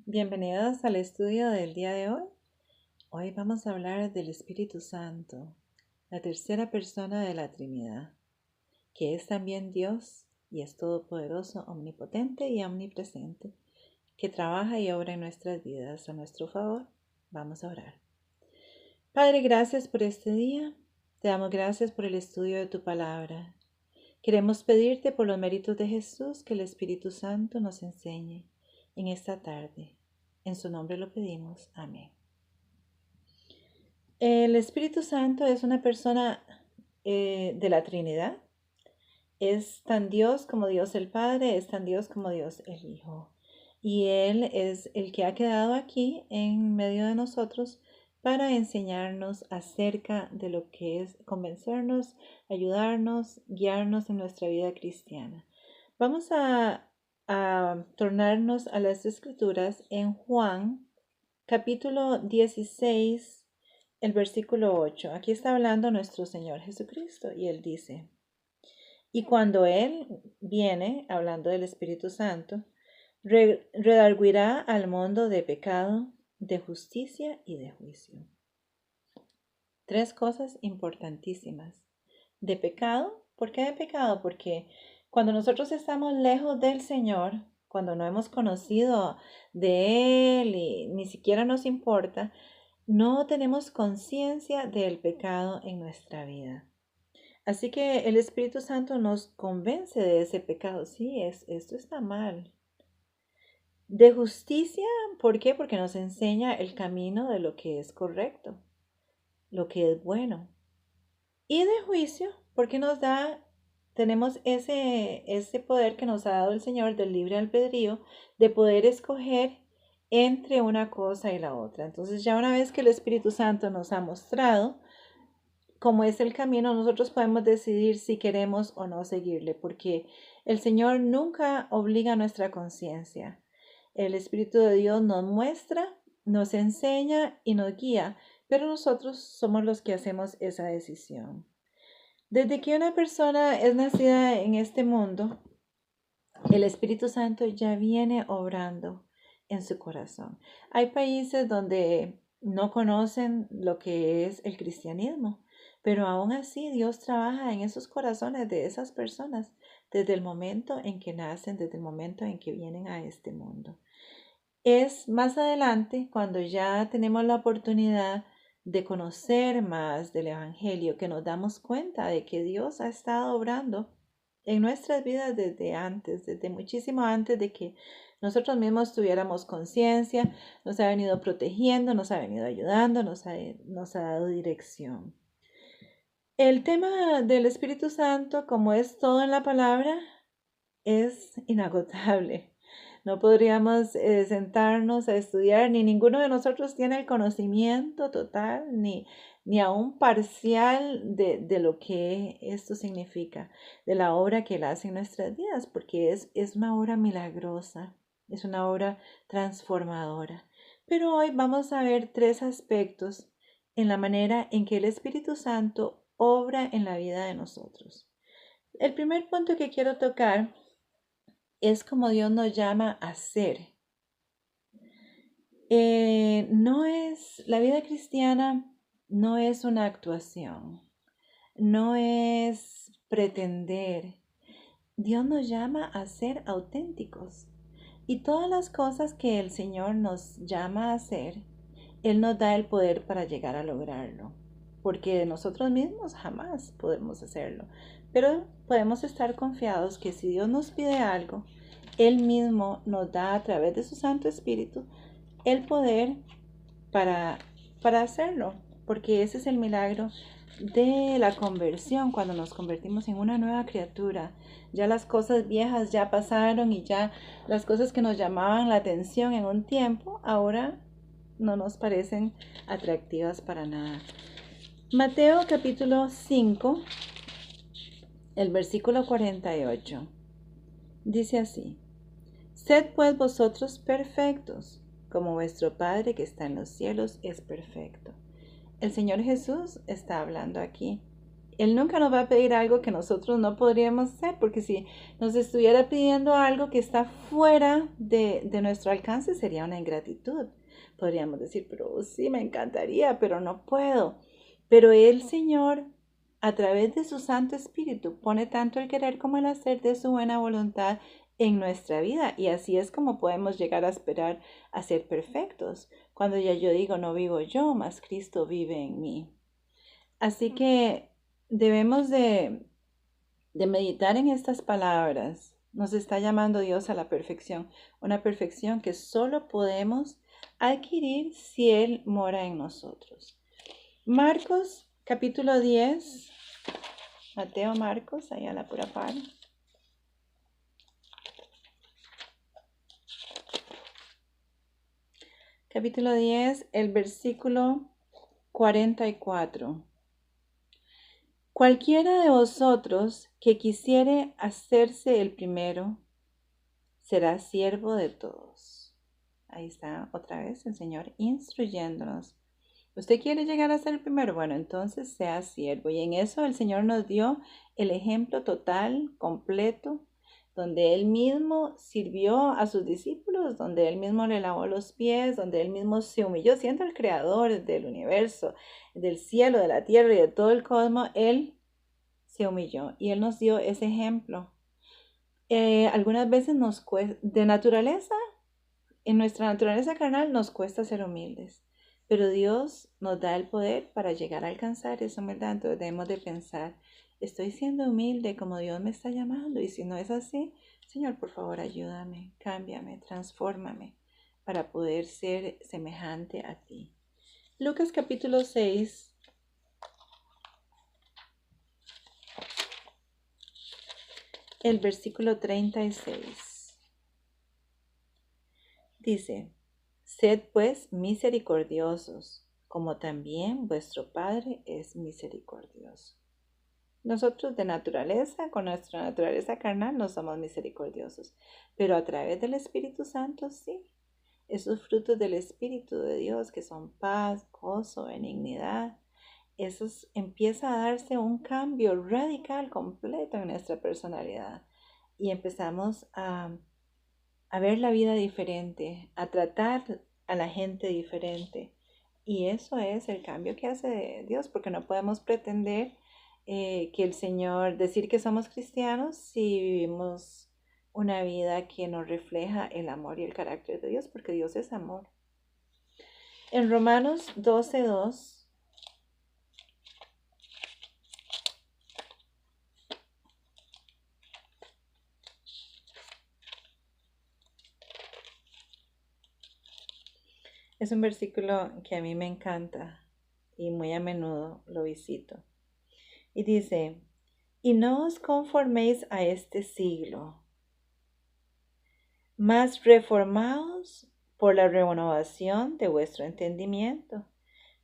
Bienvenidos al estudio del día de hoy. Hoy vamos a hablar del Espíritu Santo, la tercera persona de la Trinidad, que es también Dios y es todopoderoso, omnipotente y omnipresente, que trabaja y obra en nuestras vidas a nuestro favor. Vamos a orar. Padre, gracias por este día. Te damos gracias por el estudio de tu palabra. Queremos pedirte por los méritos de Jesús que el Espíritu Santo nos enseñe en esta tarde. En su nombre lo pedimos. Amén. El Espíritu Santo es una persona de la Trinidad. Es tan Dios como Dios el Padre, es tan Dios como Dios el Hijo. Y Él es el que ha quedado aquí en medio de nosotros para enseñarnos acerca de lo que es convencernos, ayudarnos, guiarnos en nuestra vida cristiana. Vamos a tornarnos a las Escrituras en Juan, capítulo 16, el versículo 8. Aquí está hablando nuestro Señor Jesucristo y Él dice: y cuando Él viene, hablando del Espíritu Santo, redarguirá al mundo de pecado, de justicia y de juicio. Tres cosas importantísimas. De pecado. ¿Por qué de pecado? Porque cuando nosotros estamos lejos del Señor, cuando no hemos conocido de Él y ni siquiera nos importa, no tenemos conciencia del pecado en nuestra vida. Así que el Espíritu Santo nos convence de ese pecado. Sí, esto está mal. De justicia, ¿por qué? Porque nos enseña el camino de lo que es correcto, lo que es bueno. Y de juicio, porque tenemos ese poder que nos ha dado el Señor del libre albedrío de poder escoger entre una cosa y la otra. Entonces ya una vez que el Espíritu Santo nos ha mostrado cómo es el camino, nosotros podemos decidir si queremos o no seguirle, porque el Señor nunca obliga a nuestra conciencia. El Espíritu de Dios nos muestra, nos enseña y nos guía, pero nosotros somos los que hacemos esa decisión. Desde que una persona es nacida en este mundo, el Espíritu Santo ya viene obrando en su corazón. Hay países donde no conocen lo que es el cristianismo, pero aún así Dios trabaja en esos corazones de esas personas desde el momento en que nacen, desde el momento en que vienen a este mundo. Es más adelante cuando ya tenemos la oportunidad de conocer más del Evangelio que nos damos cuenta de que Dios ha estado obrando en nuestras vidas desde antes, desde muchísimo antes de que nosotros mismos tuviéramos conciencia. Nos ha venido protegiendo, nos ha venido ayudando, nos ha dado dirección. El tema del Espíritu Santo, como es todo en la palabra, es inagotable. No podríamos sentarnos a estudiar, ni ninguno de nosotros tiene el conocimiento total, ni aún parcial de lo que esto significa, de la obra que Él hace en nuestras vidas, porque es una obra milagrosa, es una obra transformadora. Pero hoy vamos a ver tres aspectos en la manera en que el Espíritu Santo obra en la vida de nosotros. El primer punto que quiero tocar es como Dios nos llama a ser. La vida cristiana no es una actuación, no es pretender. Dios nos llama a ser auténticos. Y todas las cosas que el Señor nos llama a hacer, Él nos da el poder para llegar a lograrlo. Porque de nosotros mismos jamás podemos hacerlo. Pero podemos estar confiados que si Dios nos pide algo, Él mismo nos da a través de su Santo Espíritu el poder para, para hacerlo. Porque ese es el milagro de la conversión, cuando nos convertimos en una nueva criatura. Ya las cosas viejas ya pasaron y ya las cosas que nos llamaban la atención en un tiempo, ahora no nos parecen atractivas para nada. Mateo capítulo 5, el versículo 48, dice así: Sed pues vosotros perfectos, como vuestro Padre que está en los cielos es perfecto. El Señor Jesús está hablando aquí. Él nunca nos va a pedir algo que nosotros no podríamos hacer, porque si nos estuviera pidiendo algo que está fuera de nuestro alcance, sería una ingratitud. Podríamos decir, pero sí, me encantaría, pero no puedo. Pero el Señor, a través de su Santo Espíritu, pone tanto el querer como el hacer de su buena voluntad en nuestra vida. Y así es como podemos llegar a esperar a ser perfectos. Cuando ya yo digo, no vivo yo, mas Cristo vive en mí. Así que debemos de meditar en estas palabras. Nos está llamando Dios a la perfección, una perfección que solo podemos adquirir si Él mora en nosotros. Marcos capítulo 10, Mateo, Marcos, ahí a la pura par. Capítulo 10, el versículo 44. Cualquiera de vosotros que quisiere hacerse el primero, será siervo de todos. Ahí está otra vez el Señor instruyéndonos. ¿Usted quiere llegar a ser el primero? Bueno, entonces sea siervo. Y en eso el Señor nos dio el ejemplo total, completo, donde Él mismo sirvió a sus discípulos, donde Él mismo le lavó los pies, donde Él mismo se humilló, siendo el creador del universo, del cielo, de la tierra y de todo el cosmos. Él se humilló y Él nos dio ese ejemplo. Algunas veces nos cuesta, de naturaleza, en nuestra naturaleza carnal nos cuesta ser humildes, pero Dios nos da el poder para llegar a alcanzar esa humildad. Entonces debemos de pensar, estoy siendo humilde como Dios me está llamando, y si no es así, Señor, por favor, ayúdame, cámbiame, transfórmame para poder ser semejante a ti. Lucas capítulo 6. El versículo 36. Dice, sed pues misericordiosos, como también vuestro Padre es misericordioso. Nosotros de naturaleza, con nuestra naturaleza carnal, no somos misericordiosos, pero a través del Espíritu Santo sí. Esos frutos del Espíritu de Dios que son paz, gozo, benignidad, esos empieza a darse un cambio radical, completo en nuestra personalidad. Y empezamos a ver la vida diferente, a tratar a la gente diferente. Y eso es el cambio que hace Dios, porque no podemos pretender que el Señor, decir que somos cristianos si vivimos una vida que nos refleja el amor y el carácter de Dios, porque Dios es amor. En Romanos 12:2 es un versículo que a mí me encanta y muy a menudo lo visito. Y dice, y no os conforméis a este siglo, mas reformaos por la renovación de vuestro entendimiento,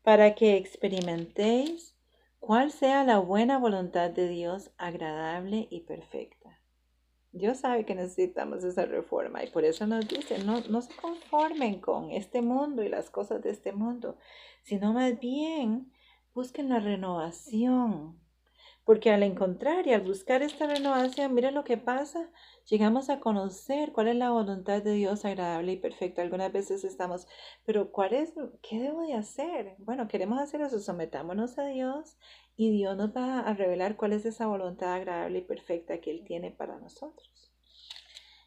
para que experimentéis cuál sea la buena voluntad de Dios, agradable y perfecta. Dios sabe que necesitamos esa reforma y por eso nos dice, no se conformen con este mundo y las cosas de este mundo, sino más bien busquen la renovación. Porque al encontrar y al buscar esta renovación, mira lo que pasa, llegamos a conocer cuál es la voluntad de Dios agradable y perfecta. Algunas veces estamos, pero ¿qué debo de hacer? Bueno, queremos hacer eso, sometámonos a Dios y Dios nos va a revelar cuál es esa voluntad agradable y perfecta que Él tiene para nosotros.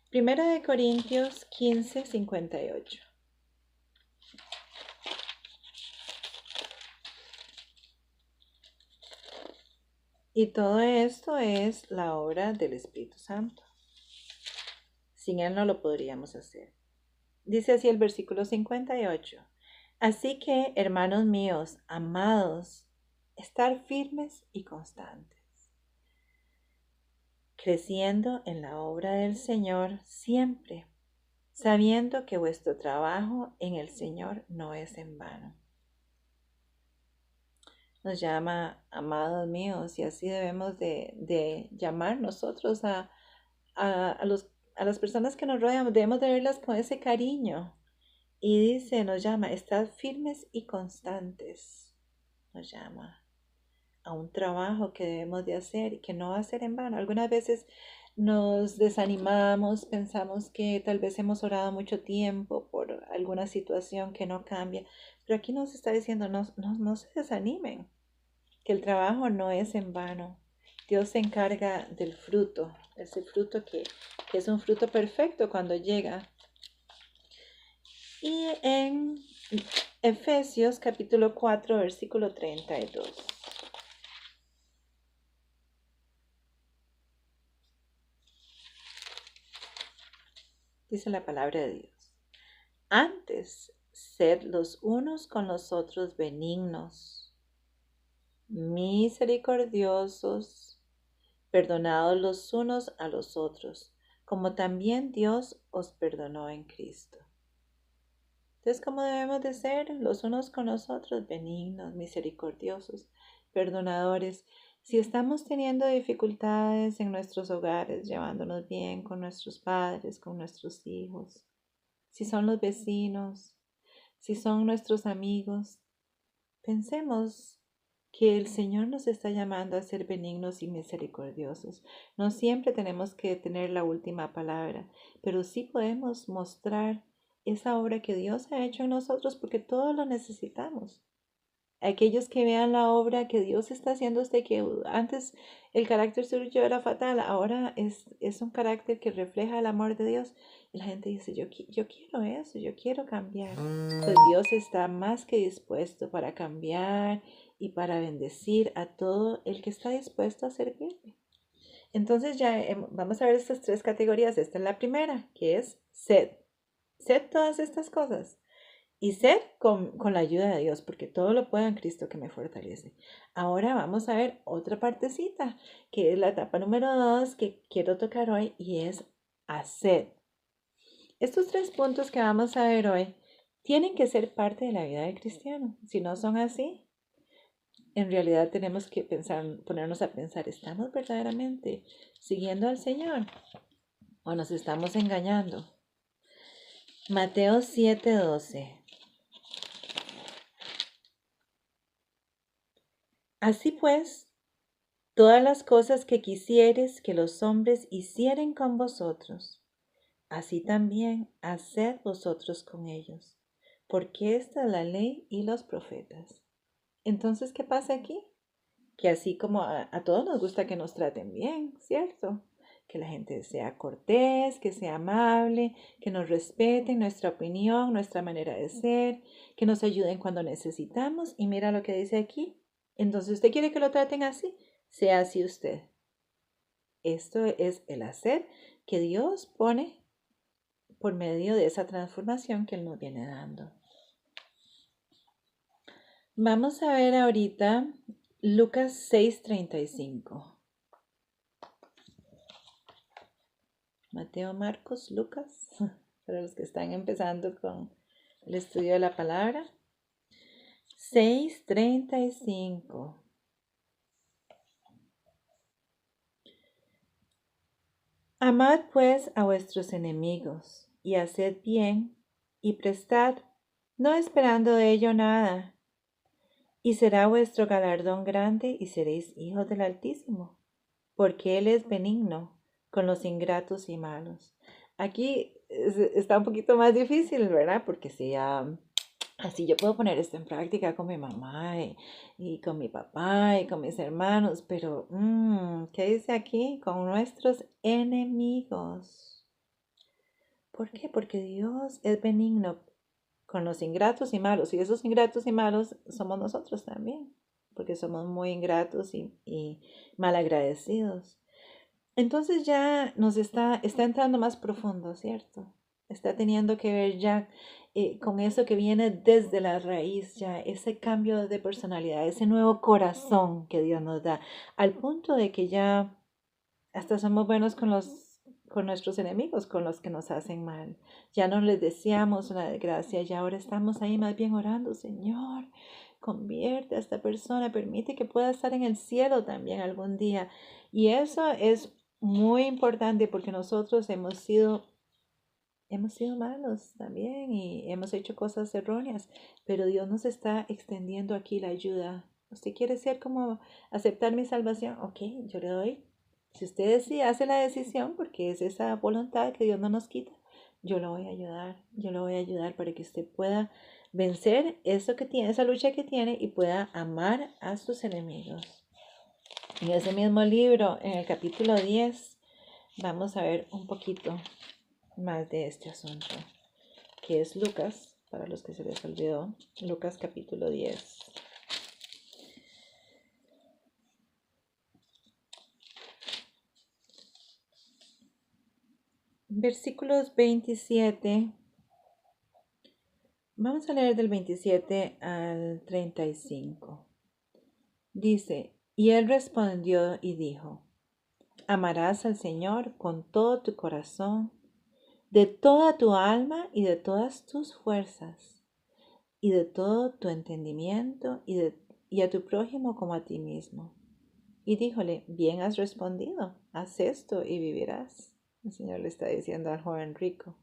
Primera de Corintios 15:58. Y todo esto es la obra del Espíritu Santo. Sin Él no lo podríamos hacer. Dice así el versículo 58. Así que, hermanos míos, amados, estar firmes y constantes, creciendo en la obra del Señor siempre, sabiendo que vuestro trabajo en el Señor no es en vano. Nos llama amados míos y así debemos de llamar nosotros a las personas que nos rodean. Debemos de verlas con ese cariño. Y dice, nos llama, estad firmes y constantes. Nos llama a un trabajo que debemos de hacer y que no va a ser en vano. Algunas veces nos desanimamos, pensamos que tal vez hemos orado mucho tiempo por alguna situación que no cambia, pero aquí nos está diciendo, no se desanimen, que el trabajo no es en vano. Dios se encarga del fruto, ese fruto que es un fruto perfecto cuando llega. Y en Efesios capítulo 4, versículo 32. Dice la palabra de Dios. Antes, sed los unos con los otros benignos, misericordiosos, perdonados los unos a los otros, como también Dios os perdonó en Cristo. Entonces, ¿cómo debemos de ser los unos con los otros? Benignos, misericordiosos, perdonadores. Si estamos teniendo dificultades en nuestros hogares, llevándonos bien con nuestros padres, con nuestros hijos, si son los vecinos, si son nuestros amigos, pensemos que el Señor nos está llamando a ser benignos y misericordiosos. No siempre tenemos que tener la última palabra, pero sí podemos mostrar esa obra que Dios ha hecho en nosotros porque todos lo necesitamos. Aquellos que vean la obra que Dios está haciendo, usted que antes el carácter suyo era fatal, ahora es un carácter que refleja el amor de Dios. Y la gente dice, yo quiero eso, yo quiero cambiar. Pues Dios está más que dispuesto para cambiar y para bendecir a todo el que está dispuesto a servirle. Entonces ya vamos a ver estas tres categorías. Esta es la primera, que es sed. Sed todas estas cosas. Y sed con la ayuda de Dios, porque todo lo puedo en Cristo que me fortalece. Ahora vamos a ver otra partecita, que es la etapa número 2 que quiero tocar hoy y es hacer. Estos tres puntos que vamos a ver hoy tienen que ser parte de la vida del cristiano. Si no son así, en realidad tenemos que ponernos a pensar, ¿estamos verdaderamente siguiendo al Señor o nos estamos engañando? Mateo 7:12. Así pues, todas las cosas que quisieres que los hombres hicieren con vosotros, así también haced vosotros con ellos, porque esta es la ley y los profetas. Entonces, ¿qué pasa aquí? Que así como a todos nos gusta que nos traten bien, ¿cierto? Que la gente sea cortés, que sea amable, que nos respeten nuestra opinión, nuestra manera de ser, que nos ayuden cuando necesitamos. Y mira lo que dice aquí. Entonces, ¿usted quiere que lo traten así? Sea así usted. Esto es el hacer que Dios pone por medio de esa transformación que Él nos viene dando. Vamos a ver ahorita Lucas 6:35. Mateo, Marcos, Lucas, para los que están empezando con el estudio de la palabra. 6:35. Amad pues a vuestros enemigos y haced bien y prestad, no esperando de ello nada, y será vuestro galardón grande y seréis hijos del Altísimo, porque Él es benigno con los ingratos y malos. Aquí está un poquito más difícil, ¿verdad? Porque si así yo puedo poner esto en práctica con mi mamá y con mi papá y con mis hermanos, pero ¿qué dice aquí? Con nuestros enemigos. ¿Por qué? Porque Dios es benigno con los ingratos y malos. Y esos ingratos y malos somos nosotros también, porque somos muy ingratos y malagradecidos. Entonces ya nos está entrando más profundo, ¿cierto? Está teniendo que ver ya con eso que viene desde la raíz, ya ese cambio de personalidad, ese nuevo corazón que Dios nos da, al punto de que ya hasta somos buenos con nuestros enemigos, con los que nos hacen mal. Ya no les deseamos una desgracia, ya ahora estamos ahí más bien orando, Señor, convierte a esta persona, permite que pueda estar en el cielo también algún día. Y eso es muy importante porque nosotros hemos sido malos también y hemos hecho cosas erróneas, pero Dios nos está extendiendo aquí la ayuda ¿Usted quiere ser como aceptar mi salvación? Ok, yo le doy. Si usted sí hace la decisión, porque es esa voluntad que Dios no nos quita, yo lo voy a ayudar. Yo lo voy a ayudar para que usted pueda vencer eso que tiene, esa lucha que tiene y pueda amar a sus enemigos. En ese mismo libro, en el capítulo 10, vamos a ver un poquito más de este asunto, que es Lucas, para los que se les olvidó, Lucas capítulo 10. Versículos 27. Vamos a leer del 27 al 35. Dice, y él respondió y dijo, amarás al Señor con todo tu corazón, de toda tu alma y de todas tus fuerzas, y de todo tu entendimiento, y a tu prójimo como a ti mismo. Y díjole, bien has respondido, haz esto y vivirás. El Señor le está diciendo al joven rico.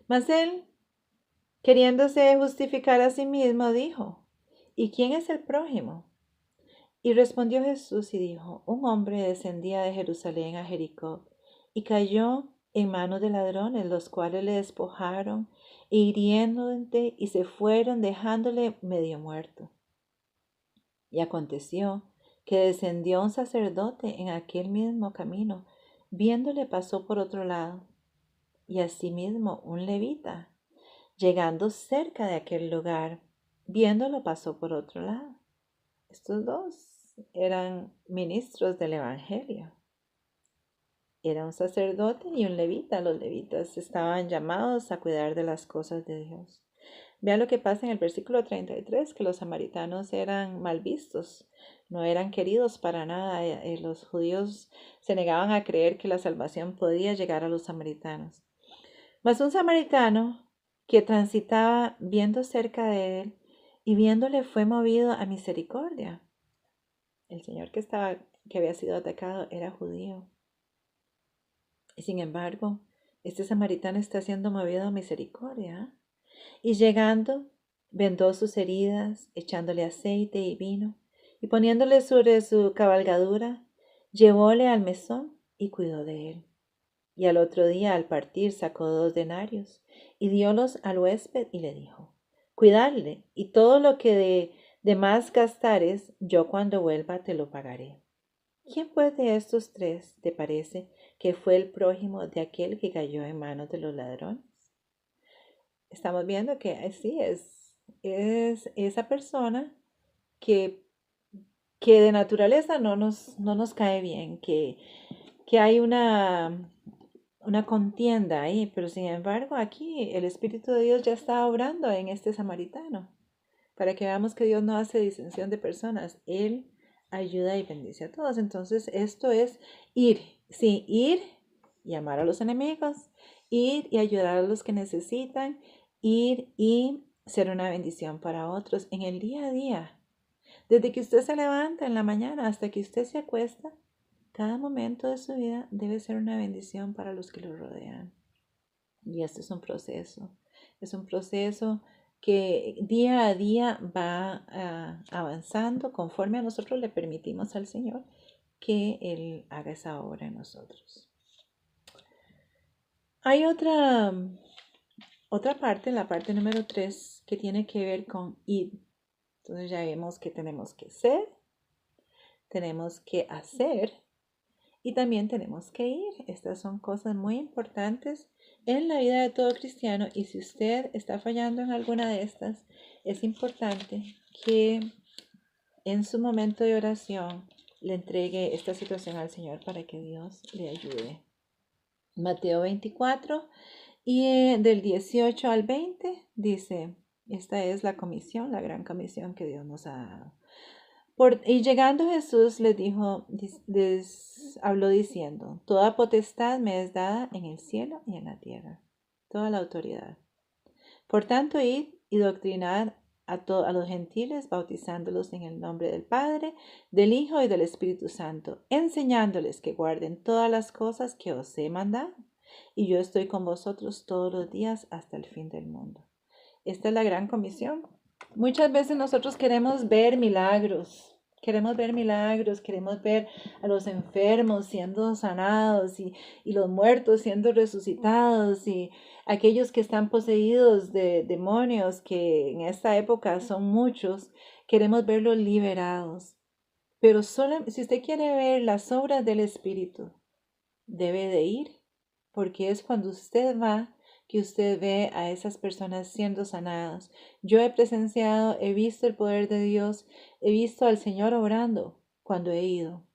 Mas él, queriéndose justificar a sí mismo, dijo, ¿y quién es el prójimo? Y respondió Jesús y dijo, un hombre descendía de Jerusalén a Jericó y cayó en manos de ladrones, los cuales le despojaron e hiriéndole y se fueron dejándole medio muerto. Y aconteció que descendió un sacerdote en aquel mismo camino, viéndole pasó por otro lado, y asimismo un levita, llegando cerca de aquel lugar, viéndolo pasó por otro lado. Estos dos eran ministros del Evangelio. Era un sacerdote y un levita. Los levitas estaban llamados a cuidar de las cosas de Dios. Vean lo que pasa en el versículo 33, que los samaritanos eran mal vistos, no eran queridos para nada. Los judíos se negaban a creer que la salvación podía llegar a los samaritanos. Mas un samaritano que transitaba viendo cerca de él y viéndole fue movido a misericordia. El señor que había sido atacado era judío. Y sin embargo, este samaritano está siendo movido a misericordia. Y llegando, vendó sus heridas, echándole aceite y vino, y poniéndole sobre su cabalgadura, llevóle al mesón y cuidó de él. Y al otro día, al partir, sacó 2 denarios y diólos al huésped y le dijo, cuidadle, y todo lo que de más gastares, yo cuando vuelva te lo pagaré. ¿Quién pues de estos 3 te parece que fue el prójimo de aquel que cayó en manos de los ladrones? Estamos viendo que así es esa persona que, de naturaleza no nos cae bien, que hay una contienda ahí, pero sin embargo aquí el Espíritu de Dios ya está obrando en este samaritano, para que veamos que Dios no hace distinción de personas, Él ayuda y bendice a todos. Entonces esto es ir, sí, ir y amar a los enemigos, ir y ayudar a los que necesitan, ir y ser una bendición para otros en el día a día. Desde que usted se levanta en la mañana hasta que usted se acuesta, cada momento de su vida debe ser una bendición para los que lo rodean. Y esto es un proceso que día a día va avanzando conforme a nosotros le permitimos al Señor que Él haga esa obra en nosotros. Hay otra parte, la parte número 3, que tiene que ver con ir. Entonces ya vemos que tenemos que ser, tenemos que hacer y también tenemos que ir. Estas son cosas muy importantes en la vida de todo cristiano, y si usted está fallando en alguna de estas, es importante que en su momento de oración le entregue esta situación al Señor para que Dios le ayude. Mateo 24 y del 18 al 20 dice, esta es la comisión, la gran comisión que Dios nos ha dado. Y llegando Jesús les dijo, habló diciendo, toda potestad me es dada en el cielo y en la tierra, toda la autoridad. Por tanto, id y doctrinad a los gentiles, bautizándolos en el nombre del Padre, del Hijo y del Espíritu Santo, enseñándoles que guarden todas las cosas que os he mandado. Y yo estoy con vosotros todos los días hasta el fin del mundo. Esta es la gran comisión Muchas veces nosotros queremos ver milagros, queremos ver a los enfermos siendo sanados y los muertos siendo resucitados y aquellos que están poseídos de demonios, que en esta época son muchos, queremos verlos liberados. Pero solo, si usted quiere ver las obras del Espíritu, debe de ir, porque es cuando usted va que usted ve a esas personas siendo sanadas. Yo he presenciado, he visto el poder de Dios, he visto al Señor obrando cuando he ido.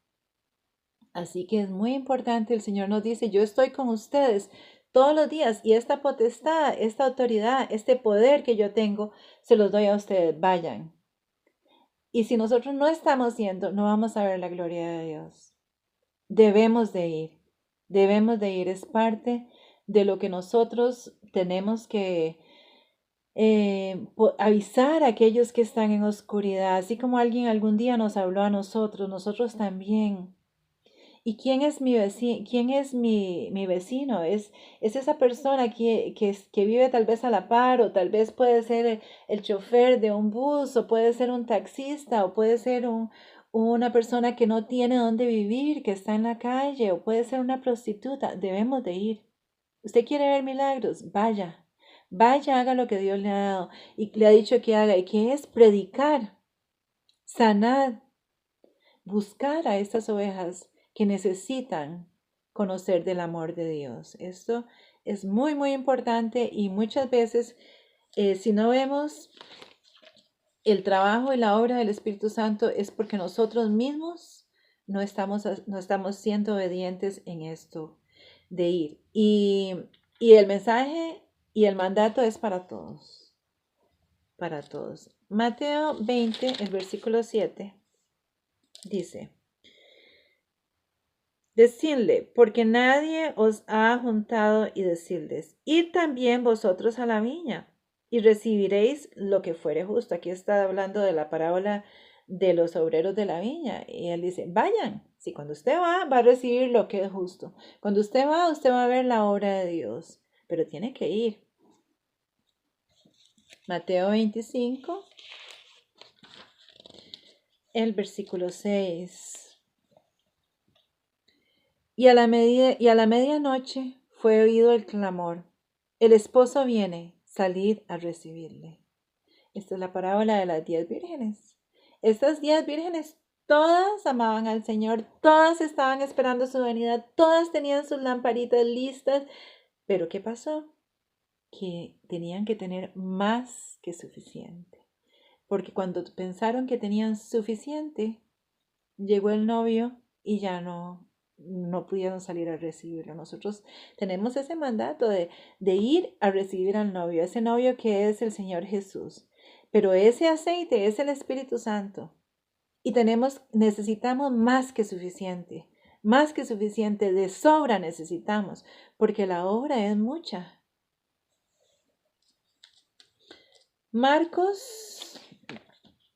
Así que es muy importante, el Señor nos dice, yo estoy con ustedes todos los días y esta potestad, esta autoridad, este poder que yo tengo, se los doy a ustedes, vayan. Y si nosotros no estamos yendo, no vamos a ver la gloria de Dios. Debemos de ir, debemos de ir, es parte de lo que nosotros tenemos que avisar a aquellos que están en oscuridad, así como alguien algún día nos habló a nosotros, nosotros también. ¿Y quién es mi vecino? ¿Quién es mi vecino? Es esa persona que vive tal vez a la par, o tal vez puede ser el chofer de un bus, o puede ser un taxista, o puede ser una persona que no tiene dónde vivir, que está en la calle, o puede ser una prostituta. Debemos de ir. ¿Usted quiere ver milagros? Vaya, vaya, haga lo que Dios le ha dado y le ha dicho que haga, y que es predicar, sanar, buscar a estas ovejas que necesitan conocer del amor de Dios. Esto es muy, muy importante y muchas veces si no vemos el trabajo y la obra del Espíritu Santo es porque nosotros mismos no estamos siendo obedientes en esto de ir. Y el mensaje y el mandato es para todos, para todos. Mateo 20, el versículo 7, dice, decidle, porque nadie os ha juntado y decidles, id también vosotros a la viña y recibiréis lo que fuere justo. Aquí está hablando de la parábola de los obreros de la viña. Y él dice, vayan. Si cuando usted va a recibir lo que es justo. Cuando usted va a ver la obra de Dios. Pero tiene que ir. Mateo 25, el versículo 6. Y a la medianoche fue oído el clamor. El esposo viene, salid a recibirle. Esta es la parábola de las 10 vírgenes. Estas 10 vírgenes todas amaban al Señor, todas estaban esperando su venida, todas tenían sus lamparitas listas. Pero ¿qué pasó? Que tenían que tener más que suficiente. Porque cuando pensaron que tenían suficiente, llegó el novio y ya no pudieron salir a recibirlo. Nosotros tenemos ese mandato de ir a recibir al novio, ese novio que es el Señor Jesús. Pero ese aceite es el Espíritu Santo. Y necesitamos más que suficiente, de sobra necesitamos, porque la obra es mucha. Marcos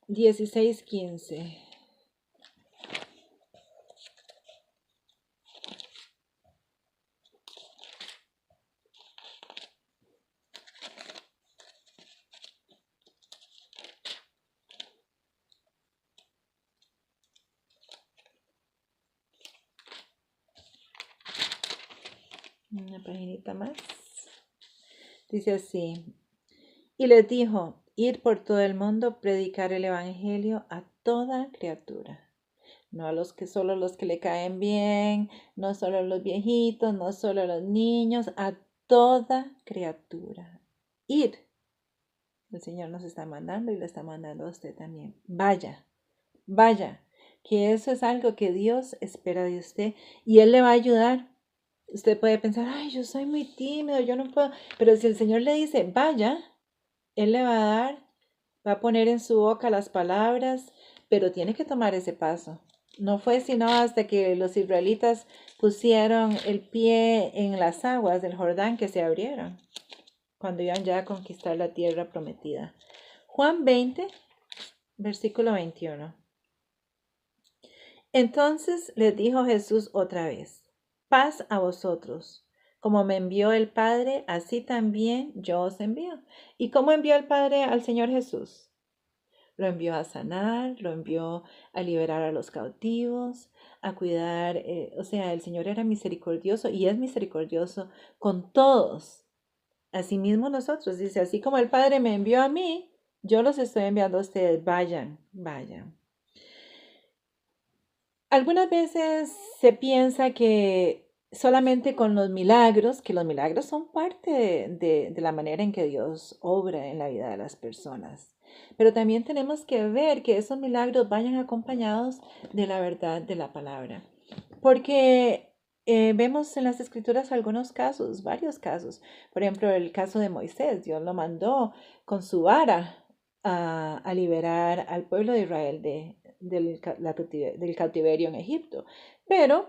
16:15. Una paginita más. Dice así. Y les dijo, ir por todo el mundo, predicar el evangelio a toda criatura. No a los que solo los que le caen bien, no solo a los viejitos, no solo a los niños, a toda criatura. Ir. El Señor nos está mandando y le está mandando a usted también. Vaya, vaya, que eso es algo que Dios espera de usted y Él le va a ayudar. Usted puede pensar, ay, yo soy muy tímido, yo no puedo. Pero si el Señor le dice, vaya, Él le va a dar, va a poner en su boca las palabras, pero tiene que tomar ese paso. No fue sino hasta que los israelitas pusieron el pie en las aguas del Jordán que se abrieron, cuando iban ya a conquistar la tierra prometida. Juan 20, versículo 21. Entonces les dijo Jesús otra vez, paz a vosotros. Como me envió el Padre, así también yo os envío. ¿Y cómo envió el Padre al Señor Jesús? lo envió a sanar, lo envió a liberar a los cautivos, a cuidar, o sea, el Señor era misericordioso y es misericordioso con todos. Asimismo nosotros, dice, así como el Padre me envió a mí, yo los estoy enviando a ustedes, vayan, vayan. Algunas veces se piensa que solamente con los milagros, que los milagros son parte de la manera en que Dios obra en la vida de las personas. Pero también tenemos que ver que esos milagros vayan acompañados de la verdad de la palabra. Porque vemos en las escrituras algunos casos, varios casos. Por ejemplo, el caso de Moisés, Dios lo mandó con su vara a liberar al pueblo de Israel del cautiverio en Egipto. Pero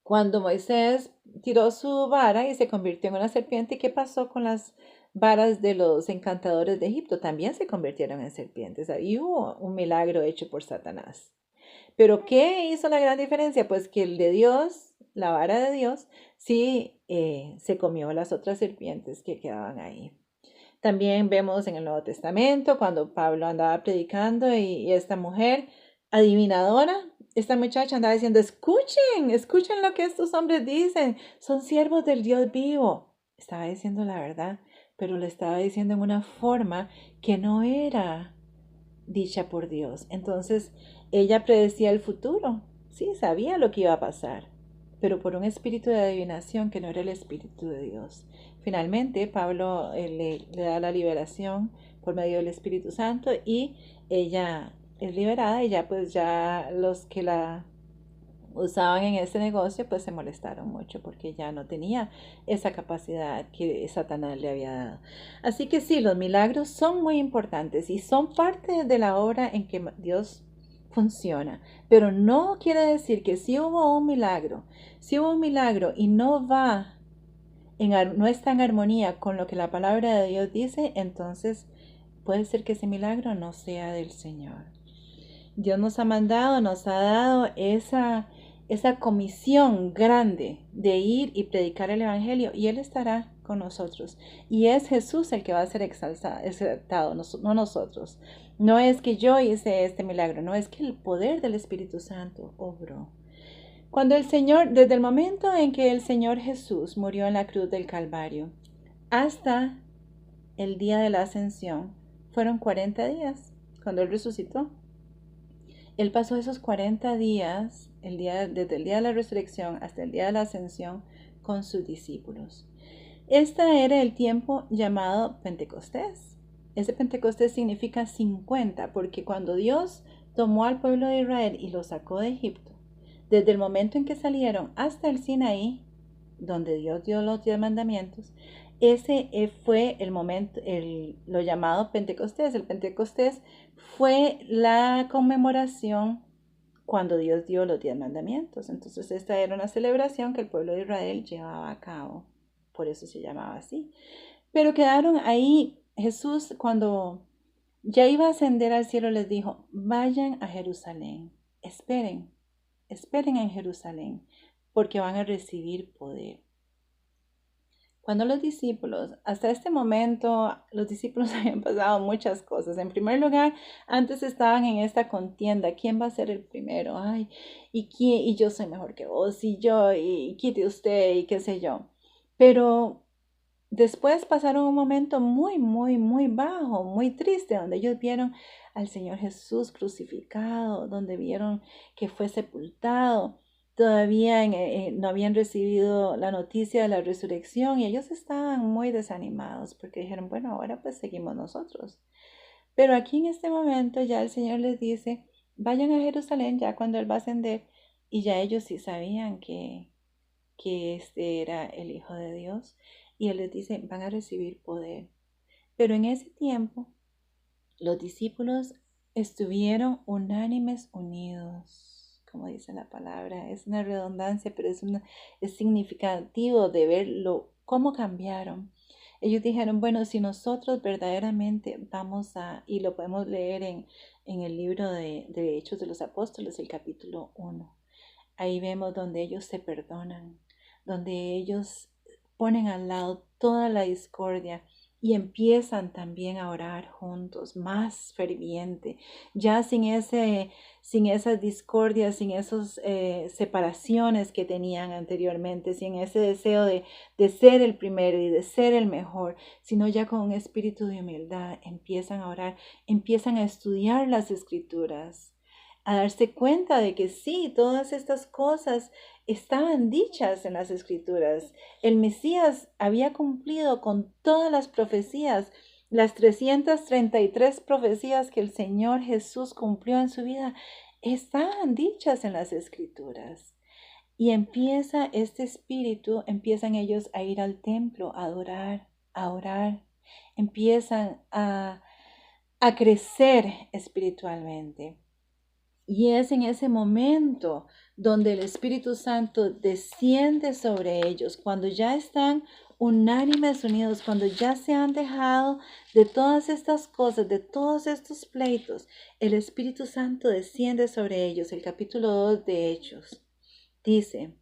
cuando Moisés tiró su vara y se convirtió en una serpiente, ¿qué pasó con las varas de los encantadores de Egipto? También se convirtieron en serpientes. Ahí hubo un milagro hecho por Satanás. Pero ¿qué hizo la gran diferencia? Pues que el de Dios, la vara de Dios, sí se comió las otras serpientes que quedaban ahí. También vemos en el Nuevo Testamento cuando Pablo andaba predicando y esta mujer adivinadora, esta muchacha andaba diciendo, escuchen, escuchen lo que estos hombres dicen, son siervos del Dios vivo. Estaba diciendo la verdad, pero lo estaba diciendo en una forma que no era dicha por Dios. Entonces, ella predecía el futuro, sí, sabía lo que iba a pasar, pero por un espíritu de adivinación que no era el espíritu de Dios. Finalmente, Pablo le da la liberación por medio del Espíritu Santo y ella es liberada y ya pues ya los que la usaban en ese negocio pues se molestaron mucho porque ya no tenía esa capacidad que Satanás le había dado. Así que sí, los milagros son muy importantes y son parte de la obra en que Dios funciona, pero no quiere decir que si hubo un milagro y no va no está en armonía con lo que la palabra de Dios dice, entonces puede ser que ese milagro no sea del Señor. Dios nos ha mandado, nos ha dado esa comisión grande de ir y predicar el Evangelio y Él estará con nosotros. Y es Jesús el que va a ser exaltado, no nosotros. No es que yo hice este milagro, no es que el poder del Espíritu Santo obró. Cuando el Señor, desde el momento en que el Señor Jesús murió en la cruz del Calvario hasta el día de la ascensión, fueron 40 días cuando Él resucitó. Él pasó esos 40 días, desde el día de la resurrección hasta el día de la ascensión, con sus discípulos. Este era el tiempo llamado Pentecostés. Ese Pentecostés significa 50, porque cuando Dios tomó al pueblo de Israel y lo sacó de Egipto, desde el momento en que salieron hasta el Sinaí, donde Dios dio los 10 mandamientos, ese fue el momento, lo llamado Pentecostés. El Pentecostés fue la conmemoración cuando Dios dio los 10 mandamientos. Entonces esta era una celebración que el pueblo de Israel llevaba a cabo. Por eso se llamaba así. Pero quedaron ahí. Jesús, cuando ya iba a ascender al cielo, les dijo, vayan a Jerusalén, esperen, esperen en Jerusalén, porque van a recibir poder. Cuando los discípulos, hasta este momento, los discípulos habían pasado muchas cosas. En primer lugar, antes estaban en esta contienda, ¿quién va a ser el primero? Ay, y yo soy mejor que vos, y yo, y quite usted, y qué sé yo. Pero después pasaron un momento muy, muy, muy bajo, muy triste, donde ellos vieron al Señor Jesús crucificado, donde vieron que fue sepultado. Todavía no habían recibido la noticia de la resurrección y ellos estaban muy desanimados porque dijeron, bueno, ahora pues seguimos nosotros. Pero aquí en este momento ya el Señor les dice, vayan a Jerusalén ya cuando Él va a ascender y ya ellos sí sabían que este era el Hijo de Dios y Él les dice, van a recibir poder. Pero en ese tiempo los discípulos estuvieron unánimes, unidos, como dice la palabra. Es una redundancia, pero es significativo de verlo, cómo cambiaron. Ellos dijeron, bueno, si nosotros verdaderamente vamos y lo podemos leer en el libro de Hechos de los Apóstoles, el capítulo 1. Ahí vemos donde ellos se perdonan, donde ellos ponen al lado toda la discordia y empiezan también a orar juntos, más ferviente, ya sin esas discordias, sin esas separaciones que tenían anteriormente, sin ese deseo de ser el primero y de ser el mejor, sino ya con un espíritu de humildad empiezan a orar, empiezan a estudiar las escrituras, a darse cuenta de que sí, todas estas cosas estaban dichas en las escrituras. El Mesías había cumplido con todas las profecías, las 333 profecías que el Señor Jesús cumplió en su vida, estaban dichas en las escrituras. Y empieza este espíritu, empiezan ellos a ir al templo, a adorar, a orar, empiezan a crecer espiritualmente. Y es en ese momento donde el Espíritu Santo desciende sobre ellos, cuando ya están unánimes, unidos, cuando ya se han dejado de todas estas cosas, de todos estos pleitos, el Espíritu Santo desciende sobre ellos. El capítulo 2 de Hechos dice: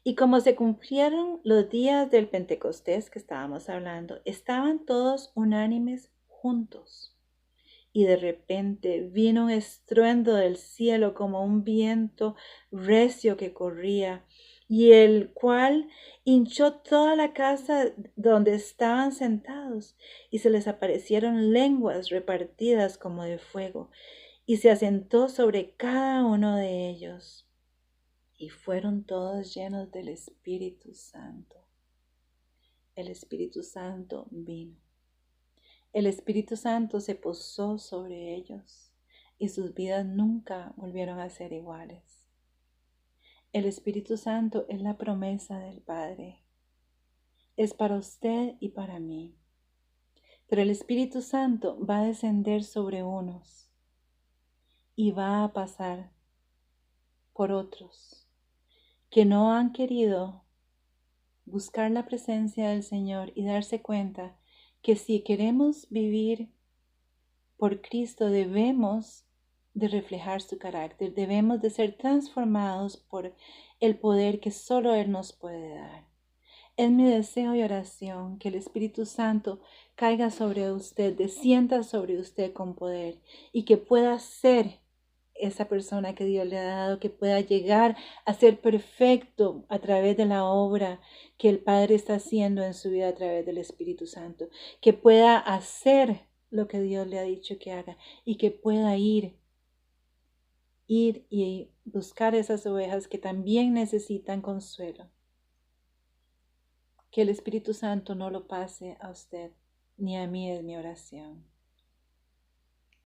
y como se cumplieron los días del Pentecostés que estábamos hablando, estaban todos unánimes juntos. Y de repente vino un estruendo del cielo como un viento recio que corría, y el cual hinchó toda la casa donde estaban sentados, y se les aparecieron lenguas repartidas como de fuego, y se asentó sobre cada uno de ellos. Y fueron todos llenos del Espíritu Santo. El Espíritu Santo vino. El Espíritu Santo se posó sobre ellos y sus vidas nunca volvieron a ser iguales. El Espíritu Santo es la promesa del Padre. Es para usted y para mí. Pero el Espíritu Santo va a descender sobre unos y va a pasar por otros que no han querido buscar la presencia del Señor y darse cuenta que si queremos vivir por Cristo debemos de reflejar su carácter, debemos de ser transformados por el poder que solo Él nos puede dar. Es mi deseo y oración que el Espíritu Santo caiga sobre usted, descienda sobre usted con poder y que pueda ser esa persona que Dios le ha dado, que pueda llegar a ser perfecto a través de la obra que el Padre está haciendo en su vida a través del Espíritu Santo, que pueda hacer lo que Dios le ha dicho que haga y que pueda ir y buscar esas ovejas que también necesitan consuelo. Que el Espíritu Santo no lo pase a usted ni a mí, es mi oración.